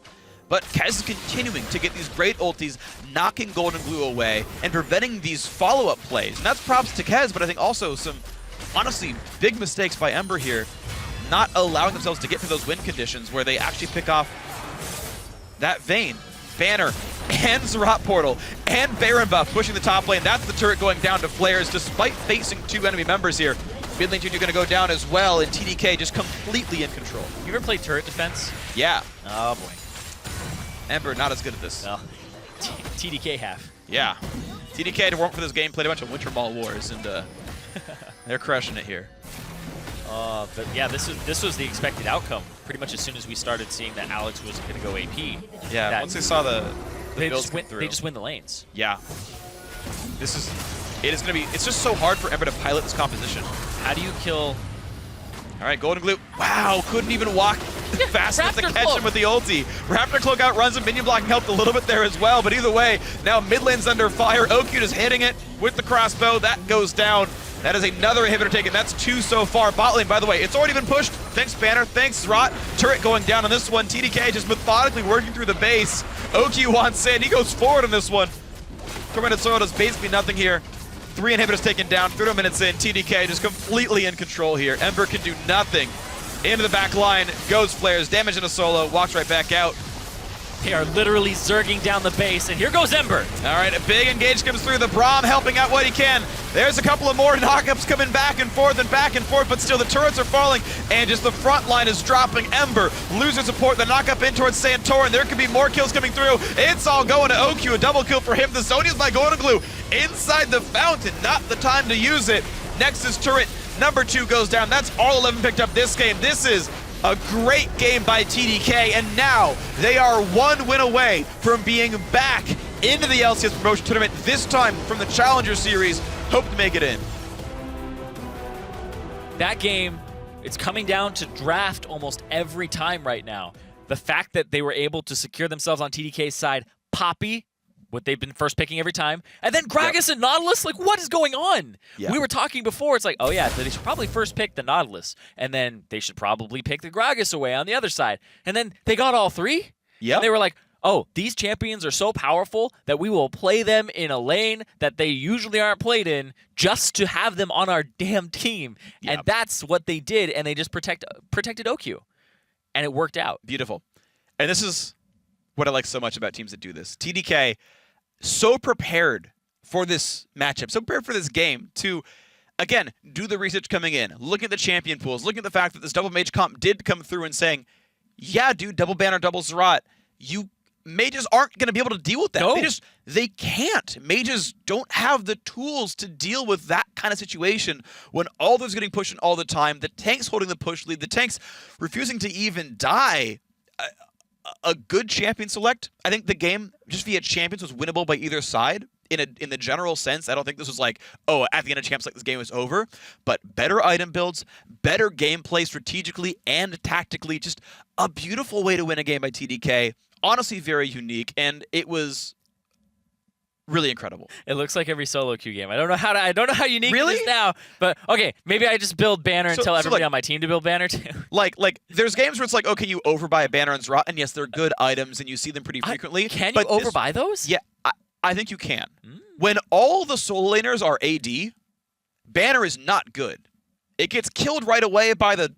But Kez is continuing to get these great ultis, knocking Golden Glue away and preventing these follow-up plays. And that's props to Kez, but I think also some, honestly, big mistakes by Ember here, not allowing themselves to get to those win conditions where they actually pick off that Vayne, Banner, and Zerat Portal, and Baron buff pushing the top lane. That's the turret going down to Flares, despite facing 2 enemy members here. Mid lane Junior going to go down as well, and TDK just completely in control. You ever played turret defense? Yeah. Oh, boy. Ember not as good at this. Well, TDK have. Yeah. TDK to warm up for this game, played a bunch of Winter Mall Wars, and they're crushing it here. But yeah, this was the expected outcome. Pretty much as soon as we started seeing that Alex was going to go AP. Yeah, once they saw the builds come through. They just win the lanes. Yeah. It is going to be, it's just so hard for Ember to pilot this composition. How do you kill All right, Golden Glue. Wow, couldn't even walk fast enough to catch him with the ulti. Raptor Cloak outruns him. Minion blocking helped a little bit there as well, but either way, now mid lane's under fire. OQ just hitting it with the crossbow. That goes down. That is another inhibitor taken. That's 2 so far. Bot lane, by the way, it's already been pushed. Thanks, Banner. Thanks, Rot. Turret going down on this one. TDK just methodically working through the base. OQ wants in. He goes forward on this one. Tormented Soil does basically nothing here. 3 inhibitors taken down. 30 minutes in. TDK just completely in control here. Ember can do nothing. Into the back line. Goes Flares. Damage in a solo. Walks right back out. They are literally zerging down the base, and here goes Ember. All right, a big engage comes through. The Braum helping out what he can. There's a couple of more knockups coming back and forth, but still the turrets are falling, and just the front line is dropping. Ember losing support. The knockup in towards Santorin. There could be more kills coming through. It's all going to OQ. A double kill for him. The Zonia's by Golden Glue inside the fountain. Not the time to use it. Nexus turret number 2 goes down. That's all 11 picked up this game. This is a great game by TDK, and now they are 1 win away from being back into the LCS promotion tournament, this time from the Challenger Series. Hope to make it in. That game, it's coming down to draft almost every time right now. The fact that they were able to secure themselves on TDK's side, Poppy, what they've been first picking every time, and then Gragas and Nautilus, like, what is going on? We were talking before, it's like, oh yeah, they should probably first pick the Nautilus, and then they should probably pick the Gragas away on the other side. And then they got all 3? Yeah. And they were like, oh, these champions are so powerful that we will play them in a lane that they usually aren't played in just to have them on our damn team. And that's what they did, and they just protected OQ. And it worked out. Beautiful. And this is what I like so much about teams that do this. TDK, so prepared for this matchup, so prepared for this game to, again, do the research coming in, looking at the champion pools, looking at the fact that this double mage comp did come through and saying, yeah, dude, double banner, double Zerat, you mages aren't going to be able to deal with that. No. They can't. Mages don't have the tools to deal with that kind of situation when all those getting pushed in all the time, the tank's holding the push lead, the tank's refusing to even die. A good champion select. I think the game, just via champions, was winnable by either side in the general sense. I don't think this was like, oh, at the end of champs, like this game is over. But better item builds, better gameplay strategically and tactically. Just a beautiful way to win a game by TDK. Honestly, very unique, and it was really incredible. It looks like every solo queue game. I don't know how unique really? it is now, but okay, maybe I just build banner and tell everybody on my team to build banner too. Like there's games where it's like, okay, you overbuy a banner and Zerat, and yes, they're good items and you see them pretty frequently. Can you overbuy those? Yeah, I think you can. When all the solo laners are AD, banner is not good. It gets killed right away by the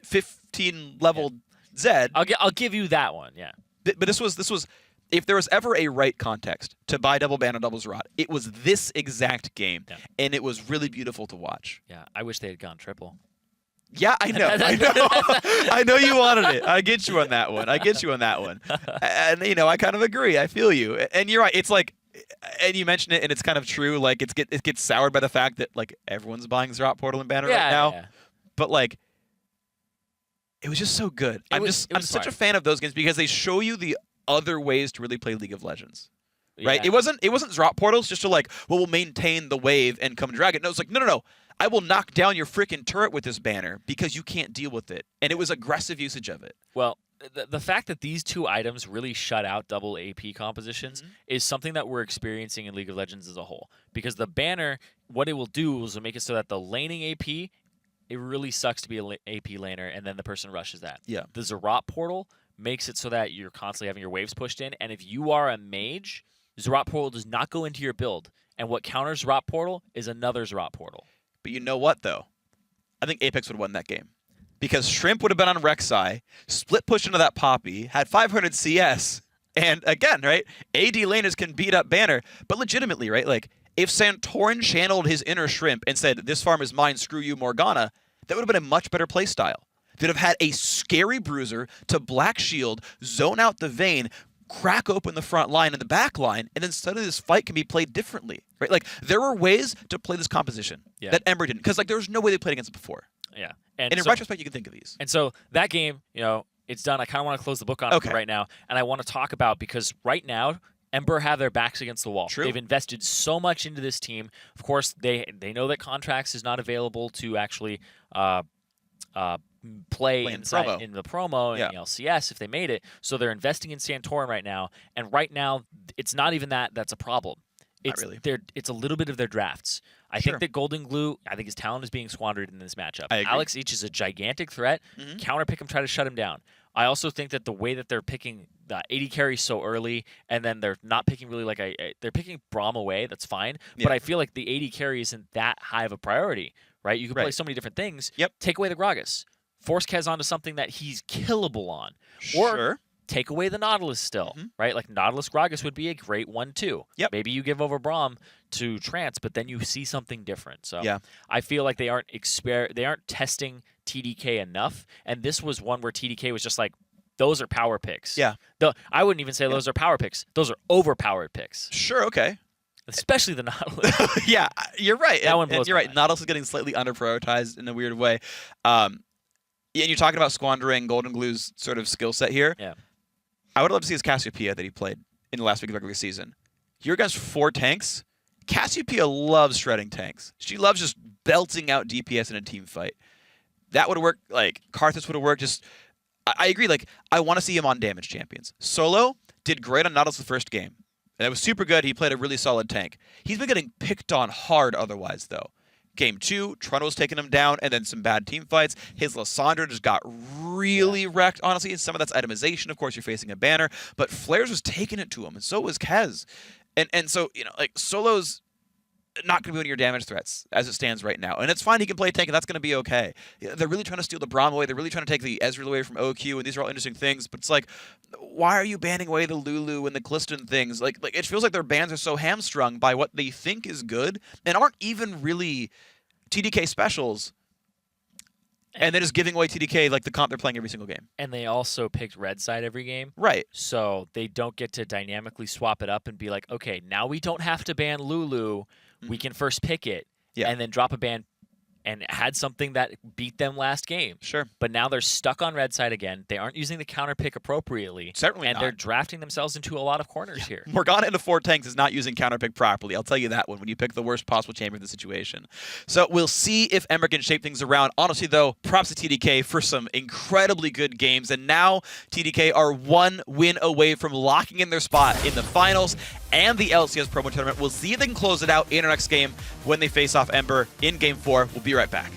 15 level Zed. I'll give you that one. Yeah. But this was. If there was ever a right context to buy double banner, double Zerat, it was this exact game, and it was really beautiful to watch. Yeah, I wish they had gone triple. Yeah, I know. I know you wanted it. I get you on that one. And I kind of agree. I feel you. And you're right. It's like, and you mentioned it, and it's kind of true. Like it gets soured by the fact that like everyone's buying Zerat Portal and banner right now. Yeah. But like, it was just so good. I'm such a fan of those games because they show you the other ways to really play League of Legends, right? It wasn't Zerat portals just to like, well, we'll maintain the wave and come drag it. No, it's like, no. I will knock down your freaking turret with this banner because you can't deal with it. And it was aggressive usage of it. Well, the fact that these two items really shut out double AP compositions is something that we're experiencing in League of Legends as a whole. Because the banner, what it will do is make it so that the laning AP, it really sucks to be an AP laner, and then the person rushes that. Yeah. The Zerat portal makes it so that you're constantly having your waves pushed in, and if you are a mage, Zerat portal does not go into your build, and what counters Zerat portal is another Zerat portal. But you know what, though? I think Apex would have won that game. Because Shrimp would have been on Rek'Sai, split push into that Poppy, had 500 CS, and again, right, AD laners can beat up Banner, but legitimately, right, like, if Santorin channeled his inner Shrimp and said, this farm is mine, screw you, Morgana, that would have been a much better play style. That have had a scary bruiser to black shield, zone out the vein, crack open the front line and the back line, and then suddenly this fight can be played differently, right? Like, there were ways to play this composition that Ember didn't, because like there was no way they played against it before. Yeah. And in retrospect, you can think of these. And so that game, it's done. I kind of want to close the book on it right now, and I want to talk about, because right now, Ember have their backs against the wall. True. They've invested so much into this team. Of course, they know that contracts is not available to actually play in inside in the promo and the LCS if they made it. So they're investing in Santorin right now, and right now it's not even that's a problem. It's not really. It's a little bit of their drafts. I think that Golden Glue, I think his talent is being squandered in this matchup. Alex Each is a gigantic threat. Counterpick him, try to shut him down. I also think that the way that they're picking the AD carry so early, and then they're not picking really they're picking Braum away. That's fine, but I feel like the AD carry isn't that high of a priority, right? You can play so many different things. Take away the Gragas, force Kez onto something that he's killable on, or take away the Nautilus still, right? Like Nautilus Gragas would be a great 1-2. Maybe you give over Braum to Trance, but then you see something different. So I feel like they aren't testing TDK enough, and this was one where TDK was just like, those are power picks. I wouldn't even say those are power picks. Those are overpowered picks. Sure, okay. Especially the Nautilus. You're right. That one blows you're right. Nautilus is getting slightly underprioritized in a weird way. And you're talking about squandering Golden Glue's sort of skill set here. I would love to see his Cassiopeia that he played in the last week of the regular season. You're against 4 tanks. Cassiopeia loves shredding tanks. She loves just belting out DPS in a team fight. That would work. Like, Karthus would have worked. I agree. Like, I want to see him on damage champions. Solo did great on Nautilus the first game. And that was super good. He played a really solid tank. He's been getting picked on hard otherwise, though. Game 2, Trundle's taking him down, and then some bad team fights. His Lissandra just got really wrecked, honestly, and some of that's itemization. Of course, you're facing a banner, but Flares was taking it to him, and so was Kez. And so, like, Solo's not going to be one of your damage threats as it stands right now. And it's fine, he can play tank, and that's going to be okay. They're really trying to steal the Braum away. They're really trying to take the Ezreal away from OQ, and these are all interesting things, but it's like, why are you banning away the Lulu and the Cliston things? Like it feels like their bans are so hamstrung by what they think is good and aren't even really TDK specials. And they're just giving away TDK like the comp they're playing every single game. And they also picked red side every game. Right. So they don't get to dynamically swap it up and be like, okay, now we don't have to ban Lulu. We can first pick it and then drop a ban and had something that beat them last game. Sure. But now they're stuck on red side again. They aren't using the counter pick appropriately. Certainly and not. They're drafting themselves into a lot of corners here. Morgana into 4 tanks is not using counter pick properly. I'll tell you that one when you pick the worst possible champion in the situation. So we'll see if Ember can shape things around. Honestly, though, props to TDK for some incredibly good games. And now TDK are 1 win away from locking in their spot in the finals and the LCS promo tournament. We'll see if they can close it out in our next game when they face off Ember in Game 4. We'll be right back.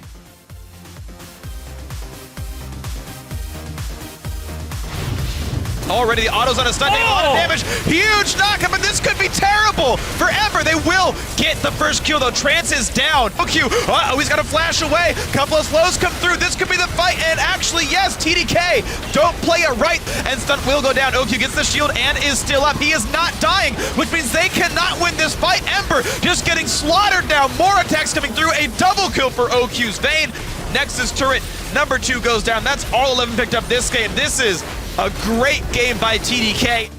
Already the auto's on a stun, a lot of damage. Huge knockup, and this could be terrible for Ember. They will get the first kill, though. Trance is down. OQ, he's got to flash away. Couple of slows come through. This could be the fight, and actually, yes, TDK don't play it right, and stun will go down. OQ gets the shield and is still up. He is not dying, which means they cannot win this fight. Ember just getting slaughtered now. More attacks coming through. A double kill for OQ's Vayne. Nexus turret number 2 goes down. That's all 11 picked up this game. This is a great game by TDK.